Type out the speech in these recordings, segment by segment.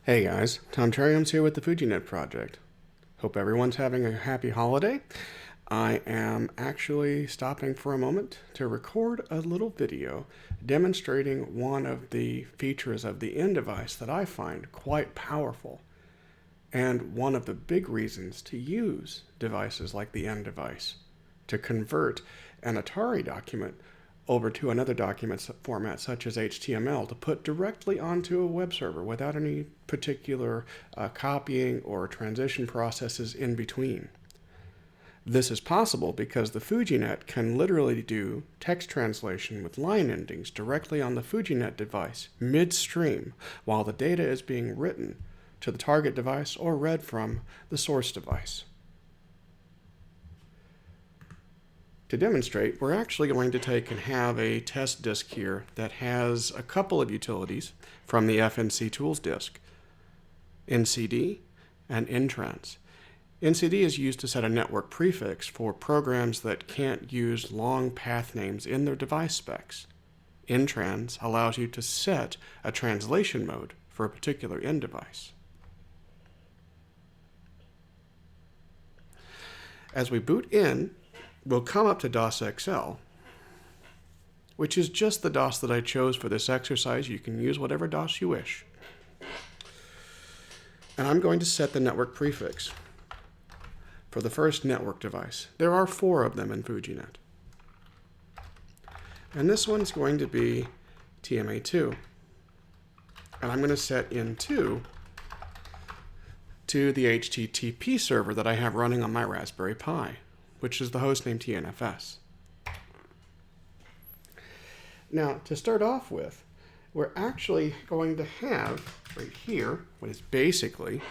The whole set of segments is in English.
Hey guys, Tom Cherryums here with the FujiNet project. Hope everyone's having a happy holiday. I am actually stopping for a moment to record a little video demonstrating one of the features of the N device that I find quite powerful, and one of the big reasons to use devices like the N device to convert an Atari document over to another document format such as HTML to put directly onto a web server without any particular copying or transition processes in between. This is possible because the FujiNet can literally do text translation with line endings directly on the FujiNet device midstream while the data is being written to the target device or read from the source device. To demonstrate, we're actually going to take and have a test disk here that has a couple of utilities from the FNC Tools disk, NCD and NTRANS. NCD is used to set a network prefix for programs that can't use long path names in their device specs. NTRANS allows you to set a translation mode for a particular N device. As we boot in, we'll come up to DOS-XL, which is just the DOS that I chose for this exercise. You can use whatever DOS you wish. And I'm going to set the network prefix for the first network device. There are 4 of them in FujiNet. And this one's going to be TMA2. And I'm going to set in2 to the HTTP server that I have running on my Raspberry Pi, which is the hostname TNFS. Now, to start off with, we're actually going to have right here what is basically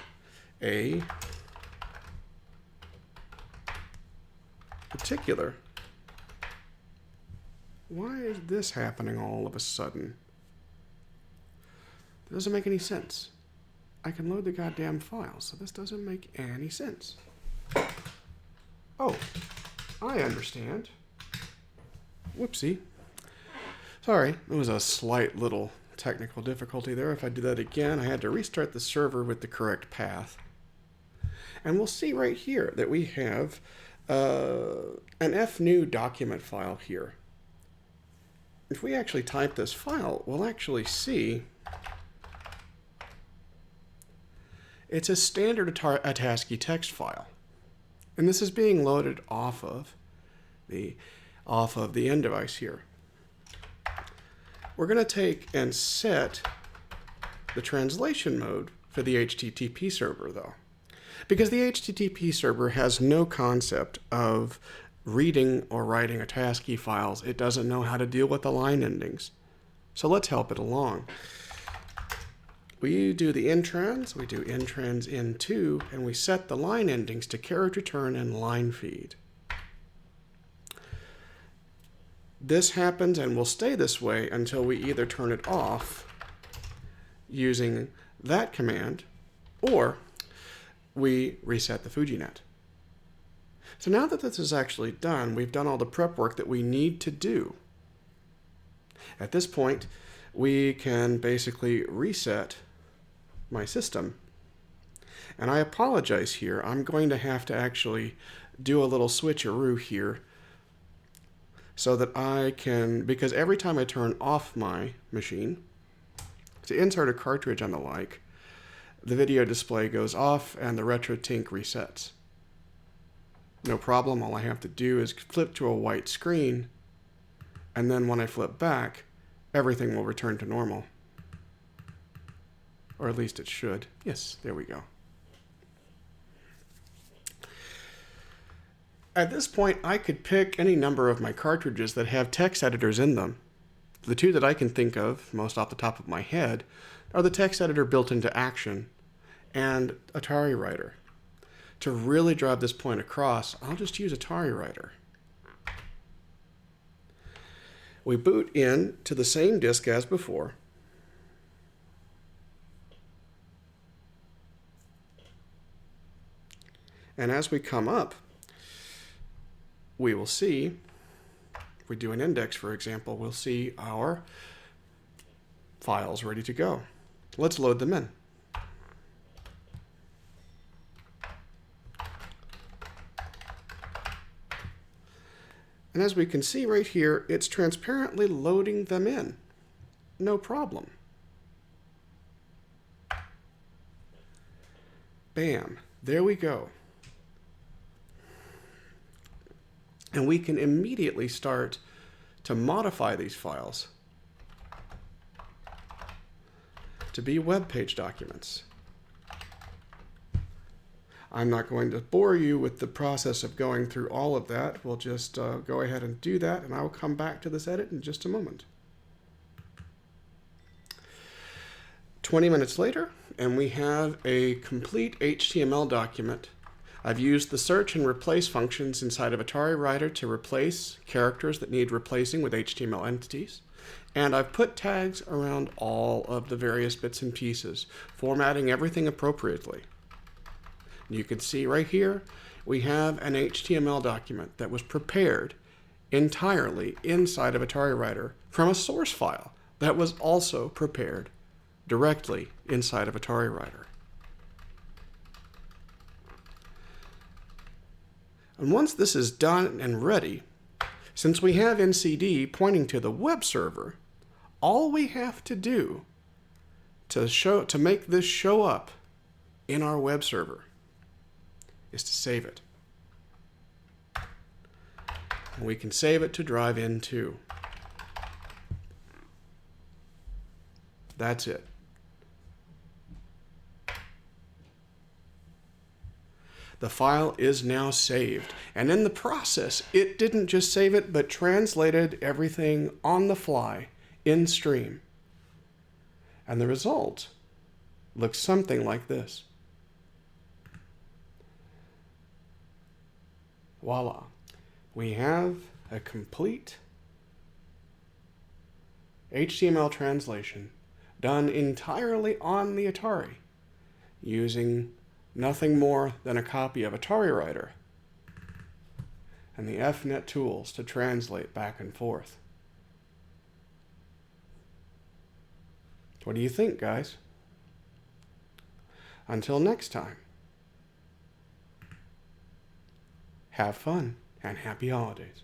a particular. Why is this happening all of a sudden? It doesn't make any sense. I can load the goddamn file, so this doesn't make any sense. Oh, I understand. Whoopsie. Sorry, there was a slight little technical difficulty there. If I do that again, I had to restart the server with the correct path. And we'll see right here that we have an fnew document file here. If we actually type this file, we'll actually see it's a standard ASCII text file. And this is being loaded off of the N device here. We're going to take and set the translation mode for the HTTP server, though, because the HTTP server has no concept of reading or writing ASCII files. It doesn't know how to deal with the line endings. So let's help it along. We do the NTRANS, we do NTRANS N2, and we set the line endings to carriage return and line feed. This happens and will stay this way until we either turn it off using that command, or we reset the FujiNet. So now that this is actually done, we've done all the prep work that we need to do. At this point, we can basically reset my system. And I apologize here. I'm going to have to actually do a little switcheroo here so that I can, because every time I turn off my machine to insert a cartridge and the like, the video display goes off and the RetroTink resets. No problem. All I have to do is flip to a white screen, and then when I flip back, everything will return to normal. Or at least it should. Yes, there we go. At this point, I could pick any number of my cartridges that have text editors in them. The 2 that I can think of, most off the top of my head, are the text editor built into Action and AtariWriter. To really drive this point across, I'll just use AtariWriter. We boot in to the same disk as before. And as we come up, we will see, if we do an index, for example, we'll see our files ready to go. Let's load them in. And as we can see right here, it's transparently loading them in. No problem. Bam, there we go. And we can immediately start to modify these files to be web page documents. I'm not going to bore you with the process of going through all of that. We'll just go ahead and do that, and I'll come back to this edit in just a moment. 20 minutes later, and we have a complete HTML document. I've used the search and replace functions inside of AtariWriter to replace characters that need replacing with HTML entities. And I've put tags around all of the various bits and pieces, formatting everything appropriately. You can see right here, we have an HTML document that was prepared entirely inside of AtariWriter from a source file that was also prepared directly inside of AtariWriter. And once this is done and ready, since we have NCD pointing to the web server, all we have to do to make this show up in our web server is to save it. And we can save it to drive into. That's it. The file is now saved, and in the process, it didn't just save it, but translated everything on the fly in stream. And the result looks something like this. Voila. We have a complete HTML translation done entirely on the Atari using nothing more than a copy of AtariWriter and the FNet tools to translate back and forth. What do you think, guys? Until next time, have fun and happy holidays.